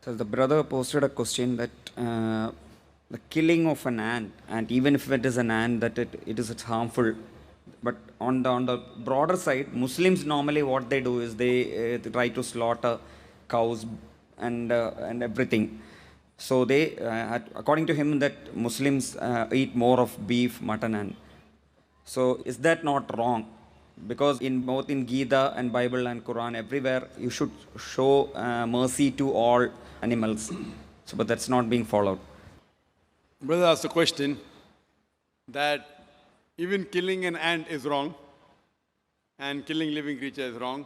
So the brother posted a question that the killing of an ant, and even if it is an ant, that it is it's harmful. But on the broader side, Muslims normally what they do is they try to slaughter cows and everything. So according to him, that Muslims eat more of beef, mutton, and so is that not wrong? Because in both in Gita and Bible and Quran, everywhere you should show mercy to all animals. So, but that's not being followed. Brother asked a question that even killing an ant is wrong and killing living creature is wrong.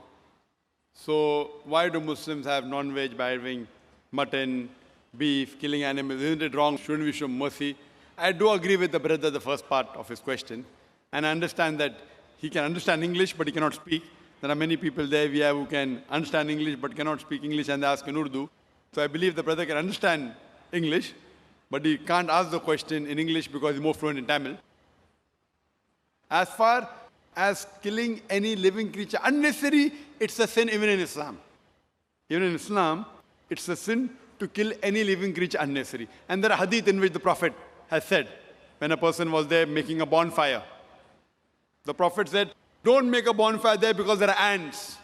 So why do Muslims have non-veg by having mutton, beef, killing animals? Isn't it wrong? Shouldn't we show mercy? I do agree with the brother, the first part of his question. And I understand that he can understand English, but he cannot speak. There are many people there we have who can understand English, but cannot speak English, and they ask in Urdu. So I believe the brother can understand English, but he can't ask the question in English because he's more fluent in Tamil. As far as killing any living creature unnecessary, it's a sin even in Islam. Even in Islam, it's a sin to kill any living creature unnecessary. And there are hadith in which the Prophet has said, when a person was there making a bonfire, the Prophet said, don't make a bonfire there because there are ants.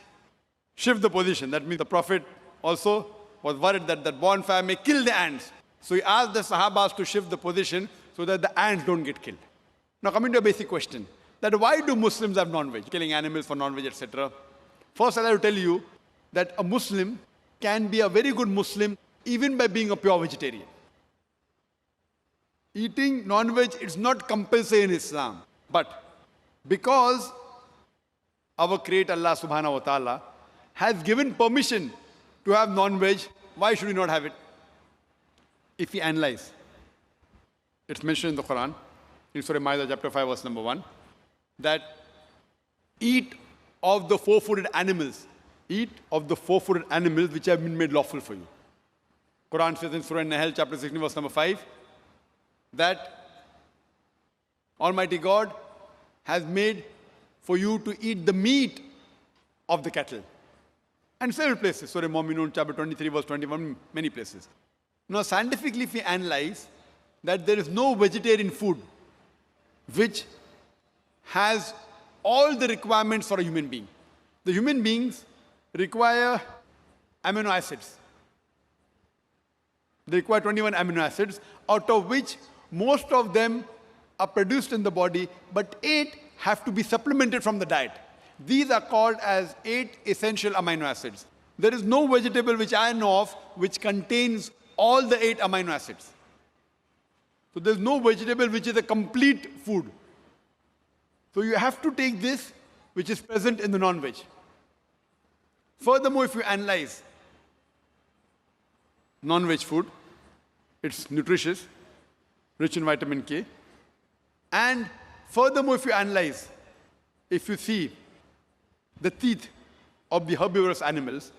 Shift the position. That means the Prophet also was worried that that bonfire may kill the ants. So he asked the Sahabas to shift the position so that the ants don't get killed. Now coming to a basic question, that why do Muslims have non-veg, killing animals for non-veg, etc. First, I'd like to tell you that a Muslim can be a very good Muslim even by being a pure vegetarian. Eating non-veg is not compulsory in Islam, but because our Creator Allah subhanahu wa ta'ala has given permission to have non-veg, why should we not have it? If we analyze, it's mentioned in the Quran, in Surah Ma'idah chapter 5 verse number 1, that eat of the four-footed animals, eat of the four-footed animals which have been made lawful for you. Quran says in Surah Nahl chapter 16 verse number 5, that Almighty God has made for you to eat the meat of the cattle. And several places, Surah Mu'minun chapter 23 verse 21, many places. Now scientifically if we analyze that there is no vegetarian food which has all the requirements for a human being. The human beings require amino acids. They require 21 amino acids, out of which most of them are produced in the body, but 8 have to be supplemented from the diet. These are called as 8 essential amino acids. There is no vegetable which I know of which contains all the 8 amino acids. So there's no vegetable which is a complete food. So you have to take this which is present in the non-veg. Furthermore, if you analyze non-veg food, it's nutritious, rich in vitamin K. And furthermore, if you analyze, if you see the teeth of the herbivorous animals,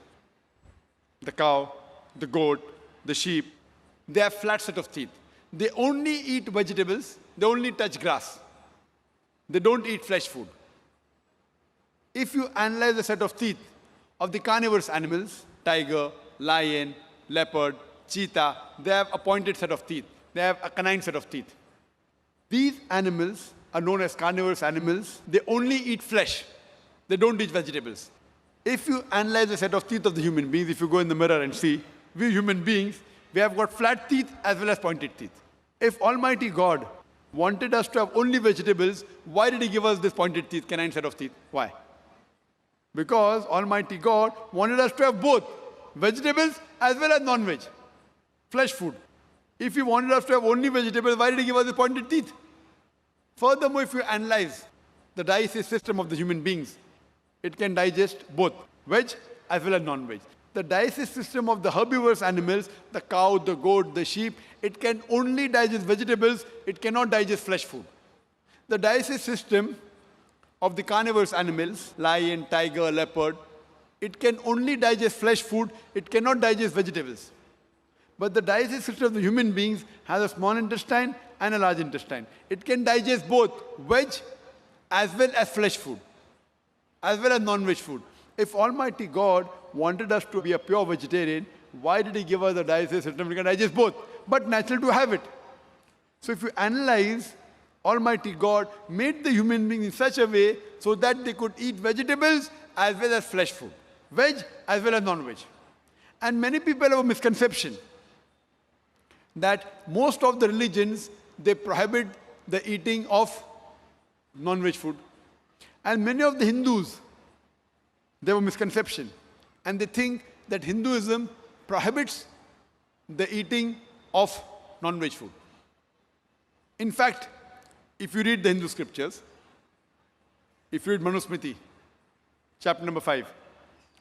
the cow, the goat, the sheep, they have flat set of teeth. They only eat vegetables, they only touch grass. They don't eat flesh food. If you analyze the set of teeth of the carnivorous animals, tiger, lion, leopard, cheetah, they have a pointed set of teeth. They have a canine set of teeth. These animals are known as carnivorous animals. They only eat flesh. They don't eat vegetables. If you analyze the set of teeth of the human beings, if you go in the mirror and see, we human beings, we have got flat teeth as well as pointed teeth. If Almighty God wanted us to have only vegetables, why did He give us this pointed teeth, canine set of teeth? Why? Because Almighty God wanted us to have both vegetables as well as non-veg, flesh food. If He wanted us to have only vegetables, why did He give us the pointed teeth? Furthermore, if you analyze the digestive system of the human beings, it can digest both veg as well as non-veg. The digestive system of the herbivorous animals, the cow, the goat, the sheep, it can only digest vegetables, it cannot digest flesh food. The digestive system of the carnivorous animals, lion, tiger, leopard, it can only digest flesh food, it cannot digest vegetables. But the digestive system of the human beings has a small intestine and a large intestine. It can digest both veg as well as flesh food, as well as non-veg food. If Almighty God wanted us to be a pure vegetarian, Why did he give us the digest, system, we can digest both? But natural to have it. So if you analyze, Almighty God made the human being in such a way so that they could eat vegetables as well as flesh food. Veg as well as non-veg. And many people have a misconception that most of the religions, they prohibit the eating of non-veg food. And many of the Hindus, they have a misconception. And they think that Hinduism prohibits the eating of non-veg food. In fact, if you read the Hindu scriptures, if you read Manusmriti, chapter number 5,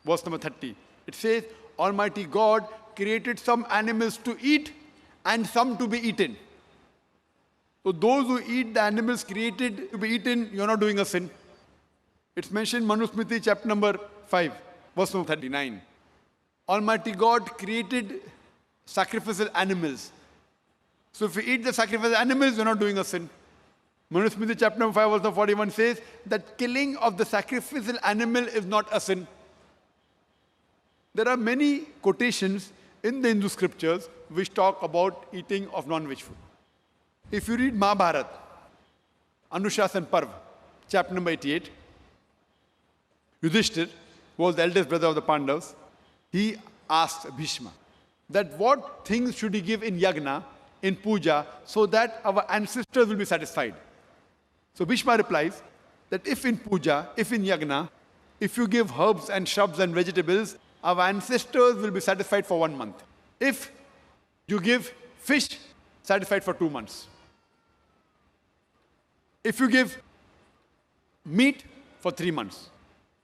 verse number 30, it says, Almighty God created some animals to eat and some to be eaten. So those who eat the animals created to be eaten, you're not doing a sin. It's mentioned in Manusmriti, chapter number 5, verse number 39. Almighty God created sacrificial animals. So if you eat the sacrificial animals, you're not doing a sin. Manusmriti chapter number 5 verse 41 says that killing of the sacrificial animal is not a sin. There are many quotations in the Hindu scriptures which talk about eating of non-veg food. If you read Mahabharata, Anushasan Parv, chapter number 88, Yudhishthir was the eldest brother of the Pandavas. He asked Bhishma that what things should he give in yagna, in puja, so that our ancestors will be satisfied. So Bhishma replies that if in puja, if in yagna, if you give herbs and shrubs and vegetables, our ancestors will be satisfied for 1 month. If you give fish, satisfied for 2 months. If you give meat, for 3 months.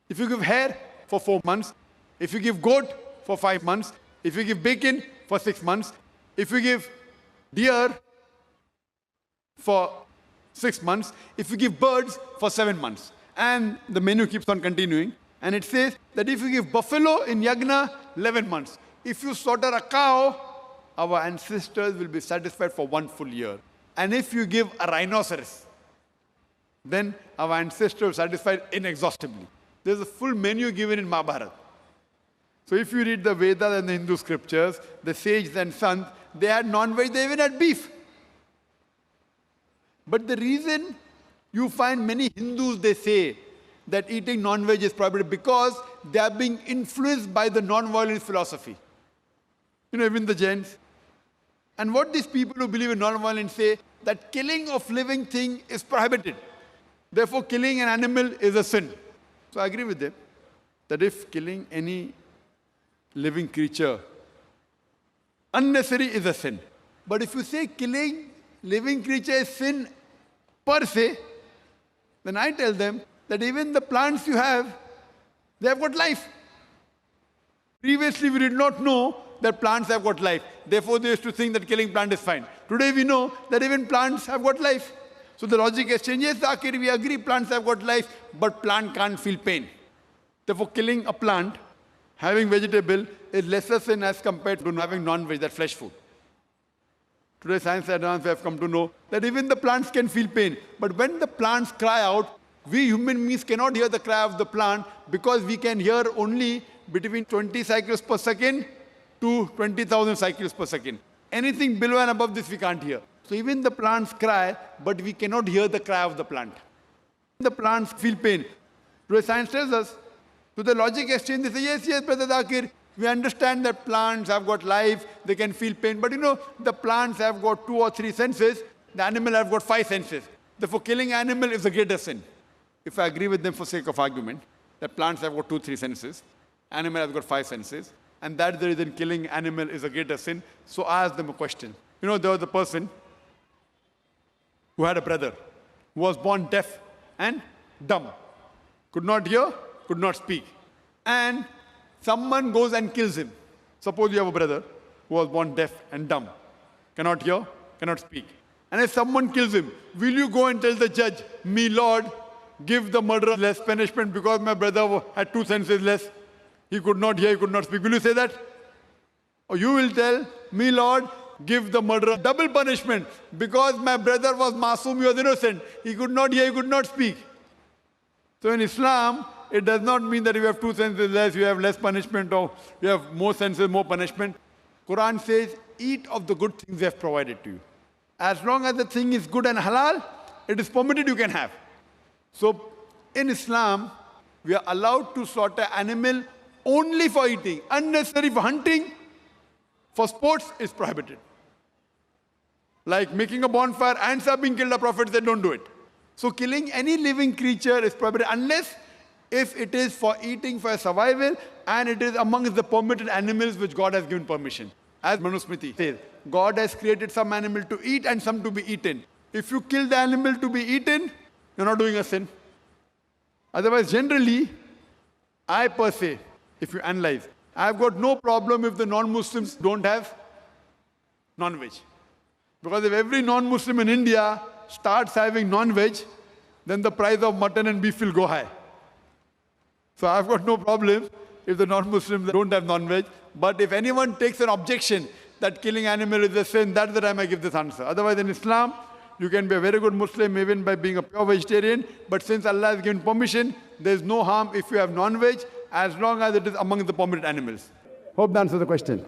If you give hair, for 4 months. If you give goat, for 5 months. If you give bacon, for 6 months. If you give deer, for 6 months. If you give birds, for 7 months. And the menu keeps on continuing. And it says that if you give buffalo in yagna, 11 months. If you slaughter a cow, our ancestors will be satisfied for 1 full year. And if you give a rhinoceros, then our ancestors are satisfied inexhaustibly. There's a full menu given in Mahabharata. So if you read the Vedas and the Hindu scriptures, the sages and sons, they had non-veg, they even had beef. But the reason you find many Hindus, they say that eating non-veg is prohibited because they are being influenced by the non-violence philosophy. Even the Jains. And what these people who believe in non-violence say, that killing of living thing is prohibited. Therefore, killing an animal is a sin. So I agree with them that if killing any living creature unnecessary is a sin. But if you say killing living creature is sin per se, then I tell them that even the plants you have, they have got life. Previously, we did not know that plants have got life. Therefore, they used to think that killing plant is fine. Today, we know that even plants have got life. So the logic has changed. Yes, Zakir, we agree plants have got life, but plant can't feel pain. Therefore, killing a plant, having vegetable, is lesser sin as compared to having non-veg, that flesh food. Today, science advance have come to know that even the plants can feel pain. But when the plants cry out, we human beings cannot hear the cry of the plant because we can hear only between 20 cycles per second to 20,000 cycles per second. Anything below and above this we can't hear. So even the plants cry, but we cannot hear the cry of the plant. The plants feel pain. Today science tells us, to the logic exchange, they say, yes, Brother Zakir, we understand that plants have got life, they can feel pain. But the plants have got 2 or 3 senses, the animal have got 5 senses. Therefore, killing animal is a greater sin. If I agree with them for sake of argument, that plants have got 2, 3 senses, animal has got 5 senses, and that's the reason killing animal is a greater sin. So I asked them a question. There was a person who had a brother who was born deaf and dumb. Could not hear, could not speak. And someone goes and kills him. Suppose you have a brother who was born deaf and dumb. Cannot hear, cannot speak. And if someone kills him, will you go and tell the judge, me Lord, give the murderer less punishment because my brother had 2 senses less? He could not hear, he could not speak. Will you say that? Or you will tell, me Lord, give the murderer double punishment because my brother was masoom, he was innocent. He could not hear, he could not speak. So in Islam, it does not mean that if you have 2 senses less, you have less punishment, or you have more senses, more punishment. Quran says, eat of the good things they have provided to you. As long as the thing is good and halal, it is permitted, you can have. So in Islam, we are allowed to slaughter animal only for eating. Unnecessary for hunting, for sports is prohibited. Like making a bonfire, ants are being killed, the Prophet said don't do it. So killing any living creature is prohibited unless if it is for eating, for survival, and it is amongst the permitted animals which God has given permission. As Manusmriti says, God has created some animal to eat and some to be eaten. If you kill the animal to be eaten, you're not doing a sin. Otherwise, generally, I per se, if you analyze, I've got no problem if the non-Muslims don't have non-veg. Because if every non-Muslim in India starts having non-veg, then the price of mutton and beef will go high. So I've got no problem if the non-Muslims don't have non-veg. But if anyone takes an objection that killing animal is a sin, that's the time I give this answer. Otherwise, in Islam, you can be a very good Muslim even by being a pure vegetarian. But since Allah has given permission, there is no harm if you have non-veg, as long as it is among the permitted animals. Hope that answers the question.